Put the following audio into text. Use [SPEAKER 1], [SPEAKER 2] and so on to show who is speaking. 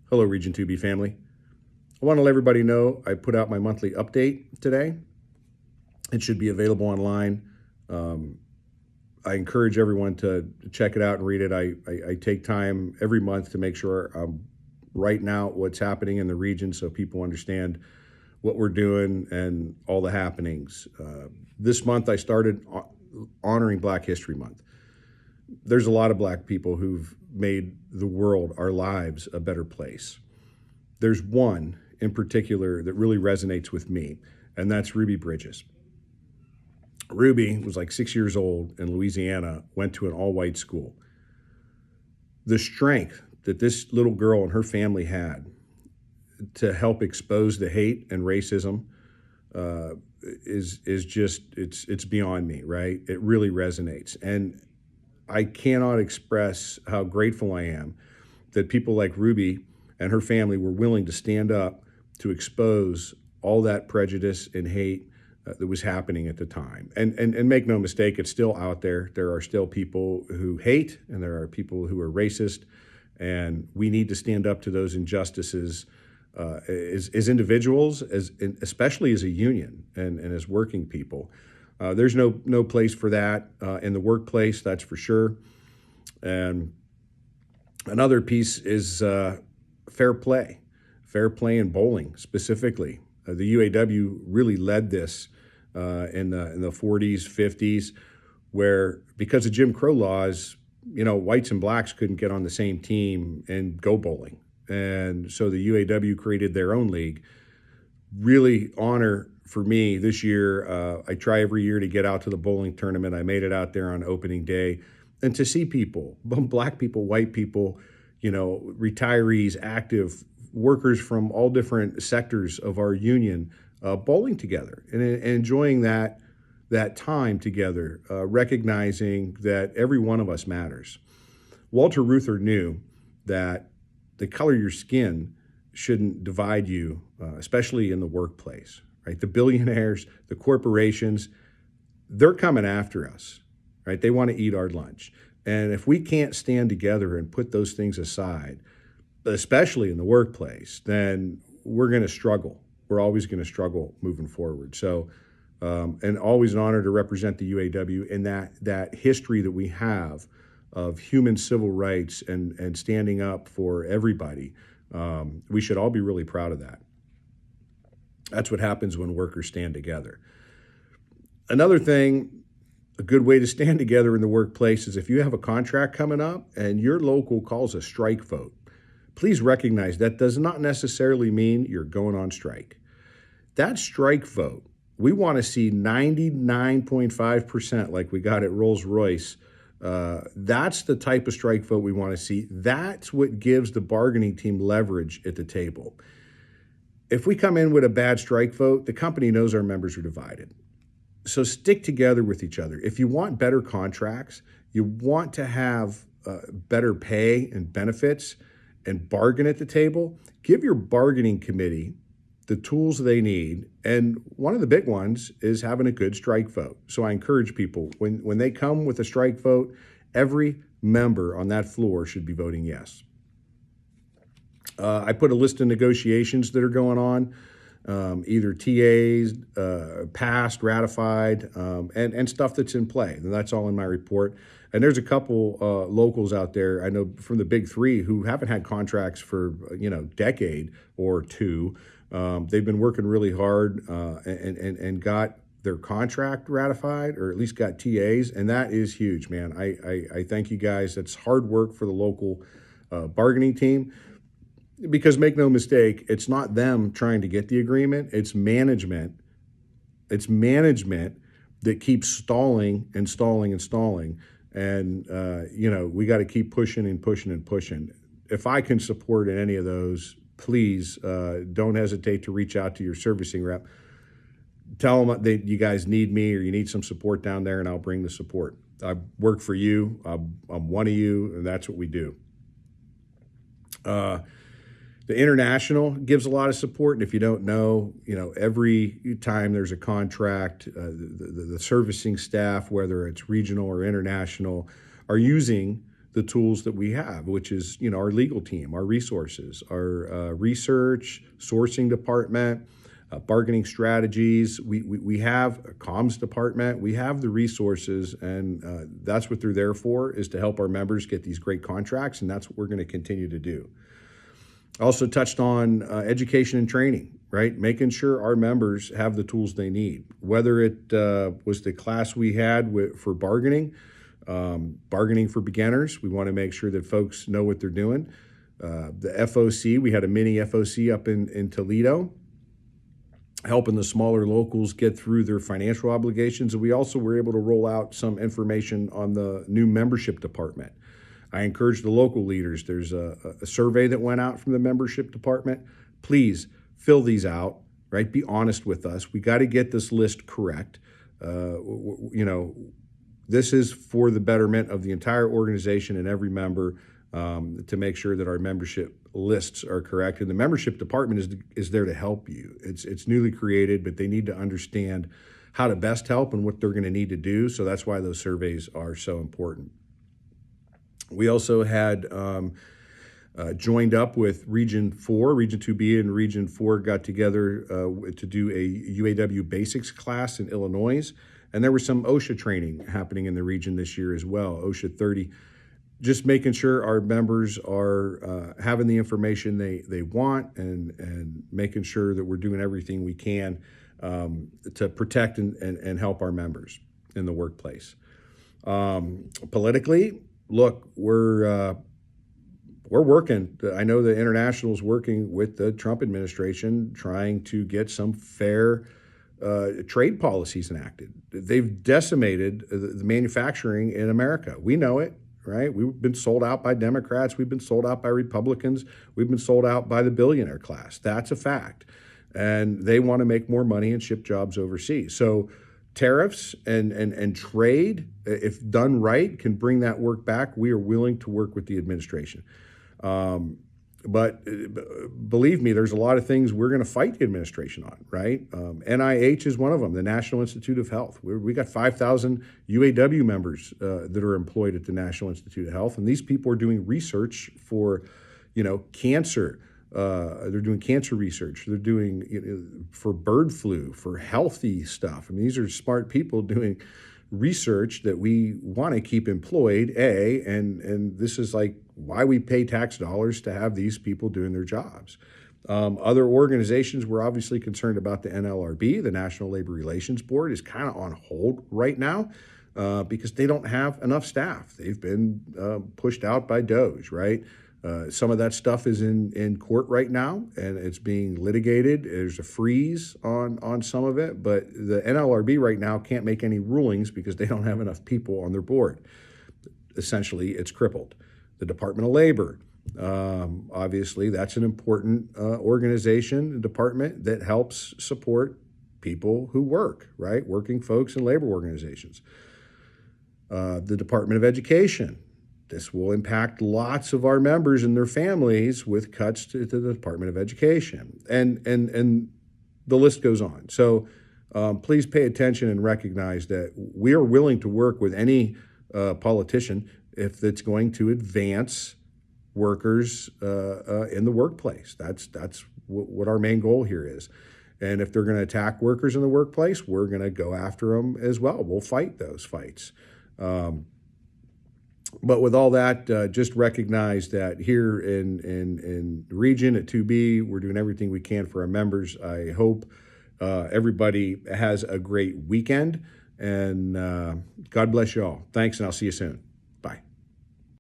[SPEAKER 1] Hello, Region 2B family. I want to let everybody know I put out my monthly update today. It should be available online. Um, I encourage everyone to check it out and read it. I take time every month to make sure I'm writing out what's happening in the region so people understand what we're doing and all the happenings. This month I started honoring Black History Month. There's a lot of Black people who've made the world, our lives, a better place. There's one in particular that really resonates with me, and that's Ruby Bridges. Ruby was like 6 years old in Louisiana, went to an all-white school. The strength that this little girl and her family had to help expose the hate and racism is just it's beyond me, right? It really resonates, and I cannot express how grateful I am that people like Ruby and her family were willing to stand up to expose all that prejudice and hate that was happening at the time. And make no mistake, it's still out there. There are still people who hate, and there are people who are racist, and we need to stand up to those injustices as individuals, especially as a union and as working people. There's no place for that in the workplace, that's for sure. And another piece is fair play in bowling specifically. The UAW really led this in the 40s, 50s, where because of Jim Crow laws, whites and blacks couldn't get on the same team and go bowling. And so the UAW created their own league. Really honor for me this year. I try every year to get out to the bowling tournament. I made it out there on opening day, and to see people, Black people, white people, retirees, active workers from all different sectors of our union bowling together and enjoying that time together, recognizing that every one of us matters. Walter Reuther knew that the color of your skin shouldn't divide you, especially in the workplace, right? The billionaires, the corporations, they're coming after us, right? They want to eat our lunch. And if we can't stand together and put those things aside, especially in the workplace, then we're going to struggle. We're always going to struggle moving forward. So, and always an honor to represent the UAW in that history that we have of human civil rights and standing up for everybody. We should all be really proud of that. That's what happens when workers stand together. Another thing, a good way to stand together in the workplace is if you have a contract coming up and your local calls a strike vote, please recognize that does not necessarily mean you're going on strike. That strike vote, we want to see 99.5% like we got at Rolls-Royce. That's the type of strike vote we want to see. That's what gives the bargaining team leverage at the table. If we come in with a bad strike vote, the company knows our members are divided. So stick together with each other. If you want better contracts, you want to have better pay and benefits and bargain at the table, give your bargaining committee the tools they need. And one of the big ones is having a good strike vote. So I encourage people, when they come with a strike vote, every member on that floor should be voting yes. I put a list of negotiations that are going on, either TAs, passed, ratified, and stuff that's in play. And that's all in my report. And there's a couple locals out there, I know from the big three, who haven't had contracts for, decade or two. They've been working really hard and got their contract ratified, or at least got TAs, and that is huge, man. I thank you guys. That's hard work for the local bargaining team. Because make no mistake, it's not them trying to get the agreement, it's management. It's management that keeps stalling and stalling and stalling. And, we got to keep pushing and pushing and pushing. If I can support in any of those, please don't hesitate to reach out to your servicing rep. Tell them that you guys need me or you need some support down there, and I'll bring the support. I work for you. I'm one of you, and that's what we do. The International gives a lot of support, and if you don't know, every time there's a contract, the servicing staff, whether it's regional or international, are using the tools that we have, which is, our legal team, our resources, our research, sourcing department, bargaining strategies. We have a comms department. We have the resources, and that's what they're there for, is to help our members get these great contracts, and that's what we're going to continue to do. Also touched on education and training, right? Making sure our members have the tools they need, whether it was the class we had for bargaining, bargaining for beginners. We want to make sure that folks know what they're doing. The FOC, we had a mini FOC up in Toledo, helping the smaller locals get through their financial obligations. And we also were able to roll out some information on the new membership department. I encourage the local leaders. There's a survey that went out from the membership department. Please fill these out, right? Be honest with us. We got to get this list correct. This is for the betterment of the entire organization and every member, to make sure that our membership lists are correct. And the membership department is there to help you. It's newly created, but they need to understand how to best help and what they're going to need to do. So that's why those surveys are so important. We also had joined up with Region 4, Region 2B and Region 4 got together to do a UAW basics class in Illinois. And there was some OSHA training happening in the region this year as well, OSHA 30. Just making sure our members are having the information they want, and making sure that we're doing everything we can to protect and help our members in the workplace. Politically, look, we're working. I know the International is working with the Trump administration, trying to get some fair trade policies enacted. They've decimated the manufacturing in America. We know it, right? We've been sold out by Democrats. We've been sold out by Republicans. We've been sold out by the billionaire class. That's a fact. And they want to make more money and ship jobs overseas. So tariffs and trade, if done right, can bring that work back. We are willing to work with the administration. But believe me, there's a lot of things we're going to fight the administration on, right? NIH is one of them, the National Institute of Health. We got 5,000 UAW members that are employed at the National Institute of Health, and these people are doing research for, cancer. They're doing cancer research. They're doing for bird flu, for healthy stuff. I mean, these are smart people doing research that we want to keep employed, and this is like why we pay tax dollars to have these people doing their jobs. Other organizations, we're obviously concerned about the NLRB, the National Labor Relations Board, is kind of on hold right now because they don't have enough staff. They've been pushed out by DOJ, right? Some of that stuff is in court right now, and it's being litigated. There's a freeze on some of it, but the NLRB right now can't make any rulings because they don't have enough people on their board. Essentially, it's crippled. The Department of Labor, obviously, that's an important organization, a department that helps support people who work, right? Working folks in labor organizations. The Department of Education. This will impact lots of our members and their families with cuts to the Department of Education. And the list goes on. So please pay attention and recognize that we are willing to work with any politician if it's going to advance workers in the workplace. That's what our main goal here is. And if they're going to attack workers in the workplace, we're going to go after them as well. We'll fight those fights. But with all that, just recognize that here in the region at 2B, we're doing everything we can for our members. I hope everybody has a great weekend, and God bless you all. Thanks, and I'll see you soon.